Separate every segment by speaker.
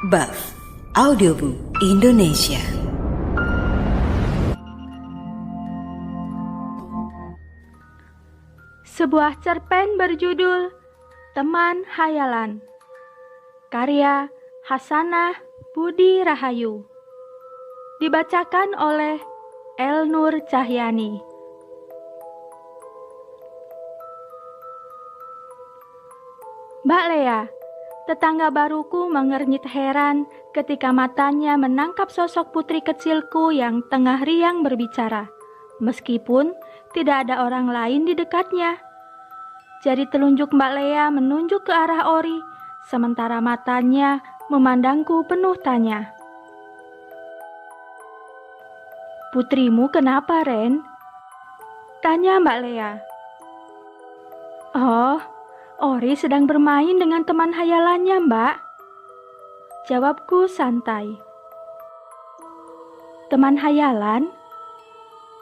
Speaker 1: Buff Audiobook Indonesia.
Speaker 2: Sebuah cerpen berjudul Teman Hayalan, karya Hasanah Budi Rahayu, dibacakan oleh Elnur Cahyani. Mbak Lea, tetangga baruku mengernyit heran ketika matanya menangkap sosok putri kecilku yang tengah riang berbicara, meskipun tidak ada orang lain di dekatnya. Jari telunjuk Mbak Lea menunjuk ke arah Ori, sementara matanya memandangku penuh tanya. "Putrimu kenapa, Ren?" tanya Mbak Lea. "Oh, Ori sedang bermain dengan teman hayalannya, Mbak," jawabku santai. "Teman hayalan?"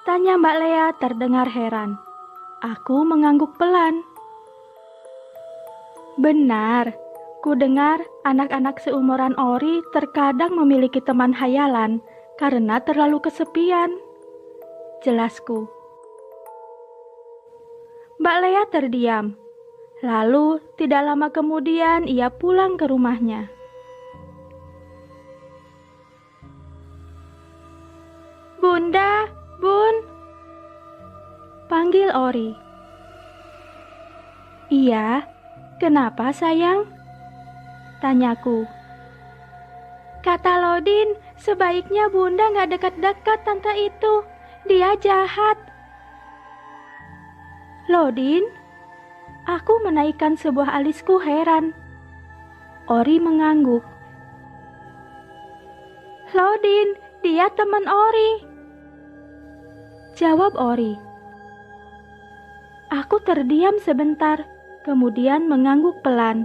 Speaker 2: tanya Mbak Lea terdengar heran. Aku mengangguk pelan. "Benar, ku dengar anak-anak seumuran Ori terkadang memiliki teman hayalan karena terlalu kesepian," jelasku. Mbak Lea terdiam. Lalu tidak lama kemudian ia pulang ke rumahnya. "Bunda, Bun," panggil Ori. "Iya, kenapa sayang?" tanyaku. "Kata Lodin, sebaiknya Bunda gak dekat-dekat tante itu. Dia jahat." "Lodin?" Aku menaikkan sebuah alisku heran. Ori mengangguk. "Lodin, dia teman Ori," jawab Ori. Aku terdiam sebentar, kemudian mengangguk pelan.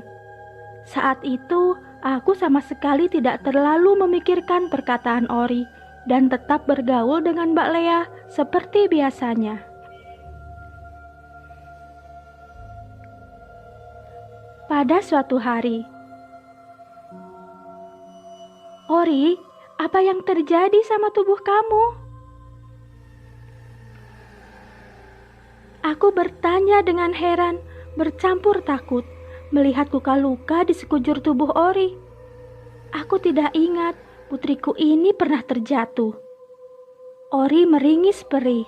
Speaker 2: Saat itu, aku sama sekali tidak terlalu memikirkan perkataan Ori dan tetap bergaul dengan Mbak Lea seperti biasanya. Pada suatu hari, "Ori, apa yang terjadi sama tubuh kamu?" Aku bertanya dengan heran, bercampur takut, melihat luka-luka di sekujur tubuh Ori. Aku tidak ingat putriku ini pernah terjatuh. Ori meringis perih.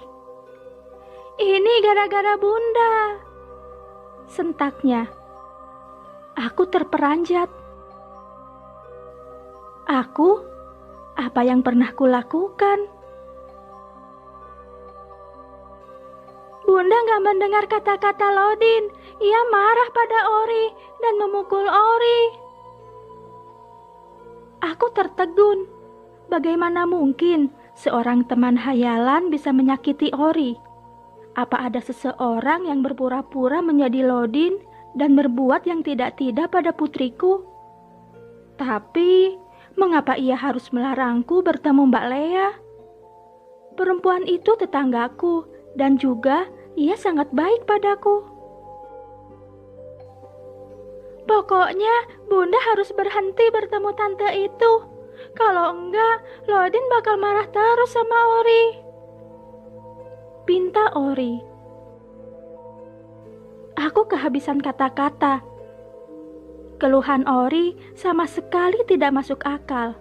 Speaker 2: "Ini gara-gara Bunda," sentaknya. Aku terperanjat. Aku? Apa yang pernah kulakukan? "Bunda gak mendengar kata-kata Lodin. Ia marah pada Ori dan memukul Ori." Aku tertegun. Bagaimana mungkin seorang teman hayalan bisa menyakiti Ori? Apa ada seseorang yang berpura-pura menjadi Lodin dan berbuat yang tidak-tidak pada putriku? Tapi, mengapa ia harus melarangku bertemu Mbak Lea? Perempuan itu tetanggaku, dan juga ia sangat baik padaku. "Pokoknya, Bunda harus berhenti bertemu tante itu. Kalau enggak, Lodin bakal marah terus sama Ori," pinta Ori. Aku kehabisan kata-kata. Keluhan Ori sama sekali tidak masuk akal.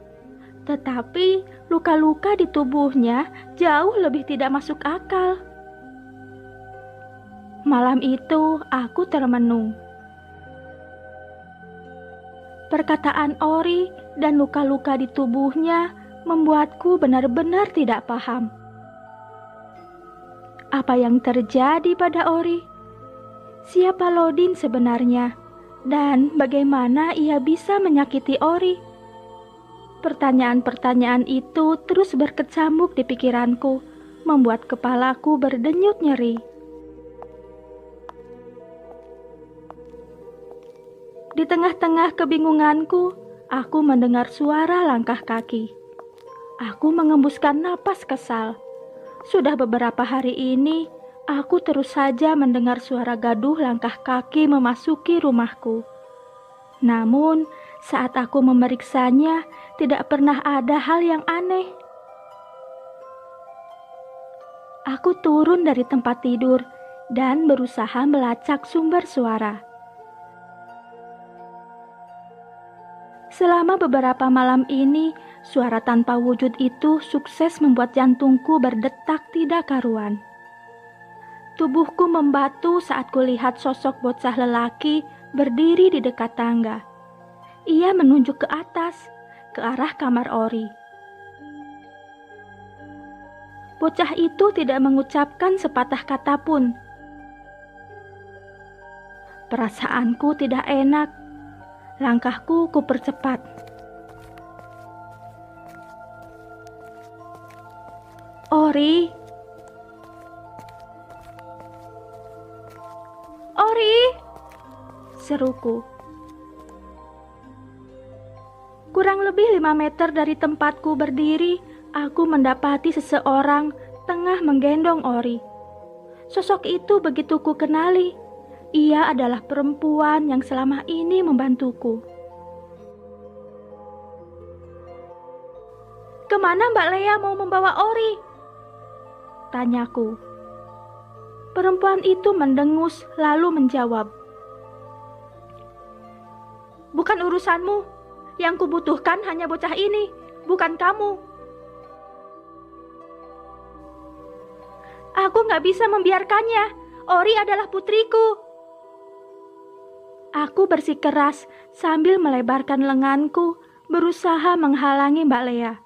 Speaker 2: Tetapi luka-luka di tubuhnya jauh lebih tidak masuk akal. Malam itu aku termenung. Perkataan Ori dan luka-luka di tubuhnya membuatku benar-benar tidak paham. Apa yang terjadi pada Ori? Siapa Lodin sebenarnya? Dan bagaimana ia bisa menyakiti Ori? Pertanyaan-pertanyaan itu terus berkecamuk di pikiranku, membuat kepalaku berdenyut nyeri. Di tengah-tengah kebingunganku, aku mendengar suara langkah kaki. Aku mengembuskan napas kesal. Sudah beberapa hari ini, aku terus saja mendengar suara gaduh langkah kaki memasuki rumahku. Namun, Saat aku memeriksanya, tidak pernah ada hal yang aneh. Aku turun dari tempat tidur dan berusaha melacak sumber suara. Selama beberapa malam ini, suara tanpa wujud itu sukses membuat jantungku berdetak tidak karuan. Tubuhku membatu saat kulihat sosok bocah lelaki berdiri di dekat tangga. Ia menunjuk ke atas, ke arah kamar Ori. Bocah itu tidak mengucapkan sepatah kata pun. Perasaanku tidak enak. Langkahku kupercepat. Ori. Ori, seruku. Kurang lebih 5 meter dari tempatku berdiri, aku mendapati seseorang tengah menggendong Ori. Sosok itu begitu ku kenali. Ia adalah perempuan yang selama ini membantuku. "Kemana Mbak Lea mau membawa Ori?" tanyaku. Perempuan itu mendengus lalu menjawab, "Bukan urusanmu. Yang kubutuhkan hanya bocah ini, bukan kamu." "Aku gak bisa membiarkannya. Ori adalah putriku." Aku bersikeras sambil melebarkan lenganku, berusaha menghalangi Mbak Lea.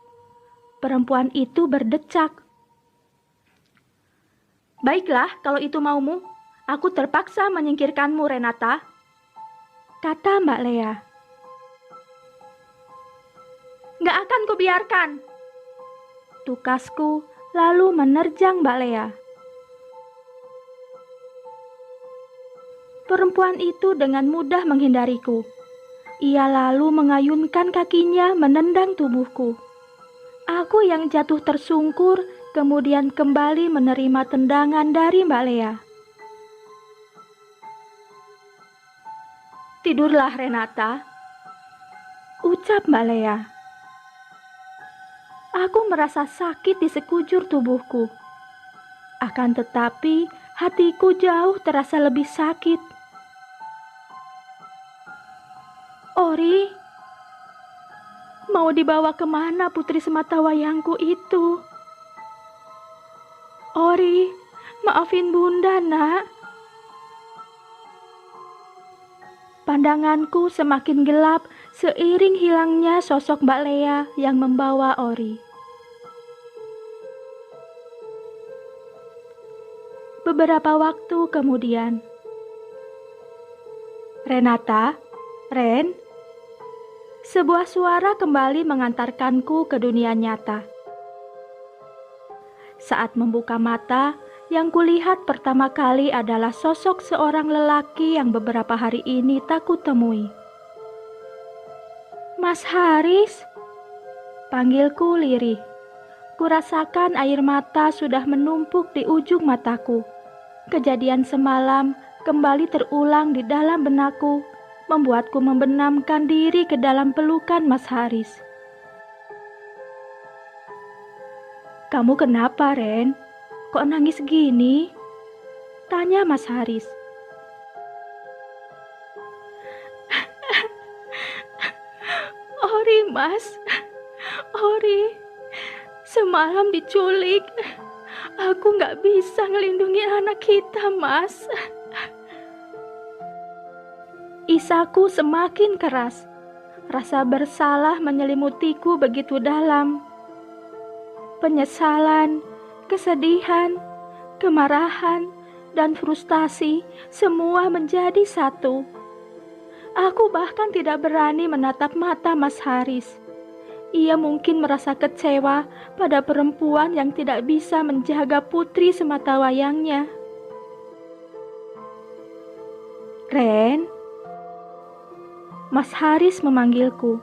Speaker 2: Perempuan itu berdecak. "Baiklah, kalau itu maumu, aku terpaksa menyingkirkanmu, Renata," kata Mbak Lea. "Gak akan kubiarkan," tukasku lalu menerjang Mbak Lea. Perempuan itu dengan mudah menghindariku. Ia lalu mengayunkan kakinya menendang tubuhku. Aku yang jatuh tersungkur kemudian kembali menerima tendangan dari Mbak Lea. "Tidurlah Renata," ucap Mbak Lea. Aku merasa sakit di sekujur tubuhku. Akan tetapi hatiku jauh terasa lebih sakit. "Ori, mau dibawa kemana putri sematawayangku itu?" "Ori, maafin Bunda, Nak." Pandanganku semakin gelap seiring hilangnya sosok Mbak Lea yang membawa Ori. Beberapa waktu kemudian, "Renata, Ren." Sebuah suara kembali mengantarkanku ke dunia nyata. Saat membuka mata, yang kulihat pertama kali adalah sosok seorang lelaki yang beberapa hari ini tak kutemui. "Mas Haris," panggilku lirih. Kurasakan air mata sudah menumpuk di ujung mataku. Kejadian semalam kembali terulang di dalam benakku, membuatku membenamkan diri ke dalam pelukan Mas Haris. "Kamu kenapa, Ren? Kok nangis gini?" tanya Mas Haris. "Ori, Mas. Ori. Semalam diculik. Aku gak bisa ngelindungi anak kita, Mas." Isaku semakin keras. Rasa bersalah menyelimutiku begitu dalam. Penyesalan, kesedihan, kemarahan, dan frustasi semua menjadi satu. Aku bahkan tidak berani menatap mata Mas Haris. Ia mungkin merasa kecewa pada perempuan yang tidak bisa menjaga putri sematawayangnya. "Ren." Mas Haris memanggilku.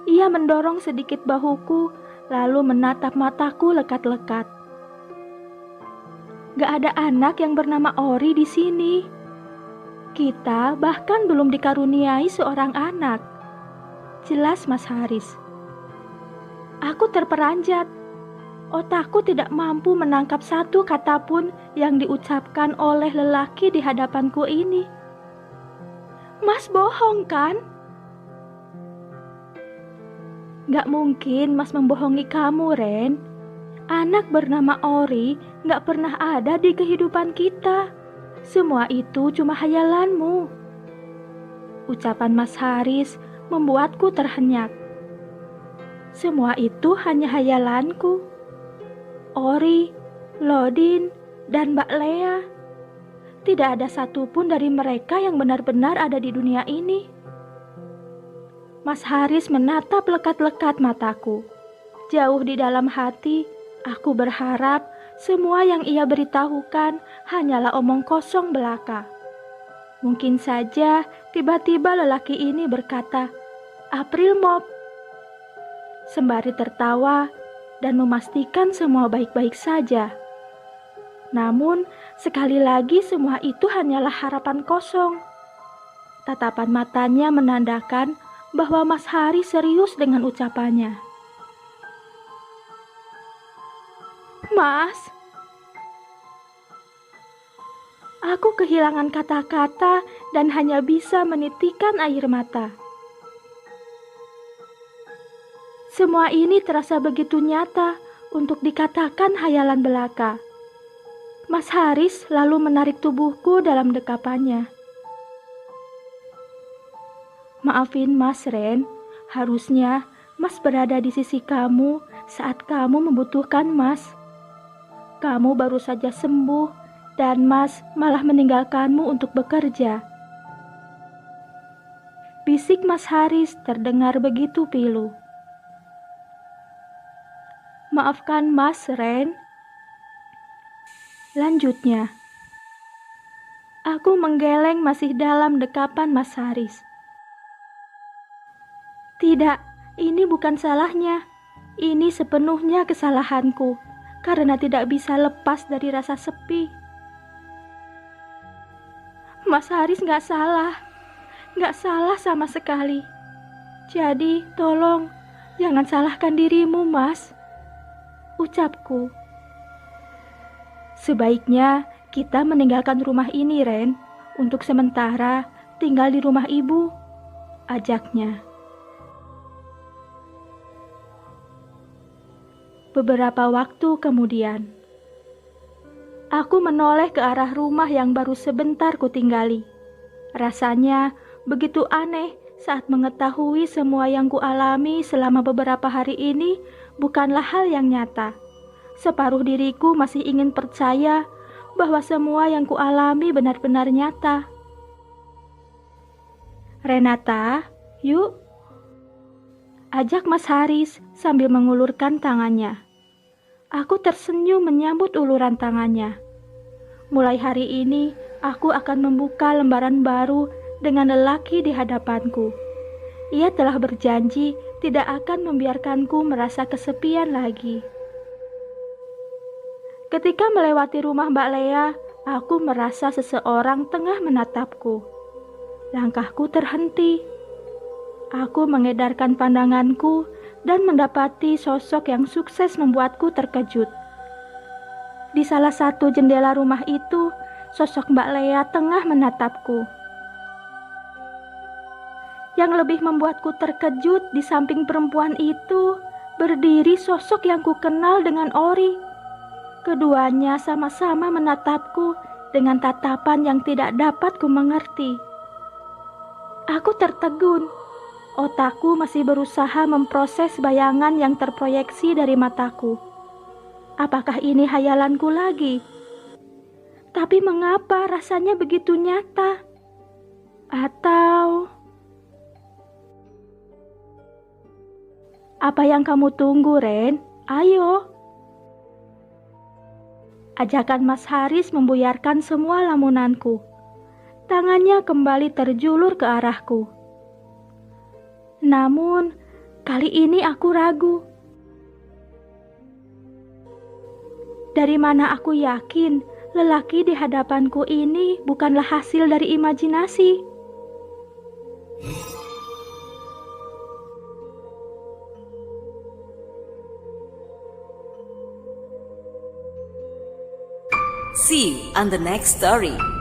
Speaker 2: Ia mendorong sedikit bahuku, lalu menatap mataku lekat-lekat. "Gak ada anak yang bernama Ori di sini. Kita bahkan belum dikaruniai seorang anak." jelas Mas Haris. Aku terperanjat. Otakku tidak mampu menangkap satu kata pun yang diucapkan oleh lelaki di hadapanku ini. Mas bohong kan? Gak mungkin Mas membohongi kamu, Ren. Anak bernama Ori gak pernah ada di kehidupan kita. Semua itu cuma hayalanmu. Ucapan Mas Haris membuatku terhenyak. Semua itu hanya hayalanku. Ori, Lodin, dan Mbak Lea. Tidak ada satupun dari mereka yang benar-benar ada di dunia ini. Mas Haris menatap lekat-lekat mataku. Jauh di dalam hati, aku berharap semua yang ia beritahukan hanyalah omong kosong belaka. Mungkin saja tiba-tiba lelaki ini berkata, "April Mop," sembari tertawa dan memastikan semua baik-baik saja. Namun, sekali lagi semua itu hanyalah harapan kosong. Tatapan matanya menandakan bahwa Mas Haris serius dengan ucapannya. Mas, aku kehilangan kata-kata dan hanya bisa menitikkan air mata. Semua ini terasa begitu nyata untuk dikatakan hayalan belaka. Mas Haris lalu menarik tubuhku dalam dekapannya. Maafin Mas Ren, harusnya Mas berada di sisi kamu saat kamu membutuhkan Mas. Kamu baru saja sembuh dan Mas malah meninggalkanmu untuk bekerja. Bisik Mas Haris terdengar begitu pilu. Maafkan Mas Ren. Lanjutnya, aku menggeleng masih dalam dekapan Mas Haris. Tidak, ini bukan salahnya. Ini sepenuhnya kesalahanku karena tidak bisa lepas dari rasa sepi. Mas Haris gak salah sama sekali. Jadi tolong jangan salahkan dirimu, Mas. Ucapku. Sebaiknya kita meninggalkan rumah ini, Ren. Untuk sementara tinggal di rumah ibu, ajaknya. Beberapa waktu kemudian, aku menoleh ke arah rumah yang baru sebentar kutinggali. Rasanya begitu aneh saat mengetahui semua yang kualami selama beberapa hari ini bukanlah hal yang nyata. Separuh diriku masih ingin percaya bahwa semua yang kualami benar-benar nyata. Renata, yuk. Ajak Mas Haris sambil mengulurkan tangannya. Aku tersenyum menyambut uluran tangannya. Mulai hari ini, aku akan membuka lembaran baru dengan lelaki di hadapanku. Ia telah berjanji tidak akan membiarkanku merasa kesepian lagi. Ketika melewati rumah Mbak Lea, aku merasa seseorang tengah menatapku. Langkahku terhenti. Aku mengedarkan pandanganku dan mendapati sosok yang sukses membuatku terkejut. Di salah satu jendela rumah itu, sosok Mbak Lea tengah menatapku. Yang lebih membuatku terkejut, di samping perempuan itu berdiri sosok yang kukenal dengan Ori. Keduanya sama-sama menatapku dengan tatapan yang tidak dapat kumengerti. Aku tertegun. Otakku masih berusaha memproses bayangan yang terproyeksi dari mataku. Apakah ini hayalanku lagi? Tapi mengapa rasanya begitu nyata? Atau... Apa yang kamu tunggu, Ren? Ayo. Ajakan Mas Haris membuyarkan semua lamunanku. Tangannya kembali terjulur ke arahku. Namun, kali ini aku ragu. Dari mana aku yakin lelaki di hadapanku ini bukanlah hasil dari imajinasi?
Speaker 1: See you on the next story.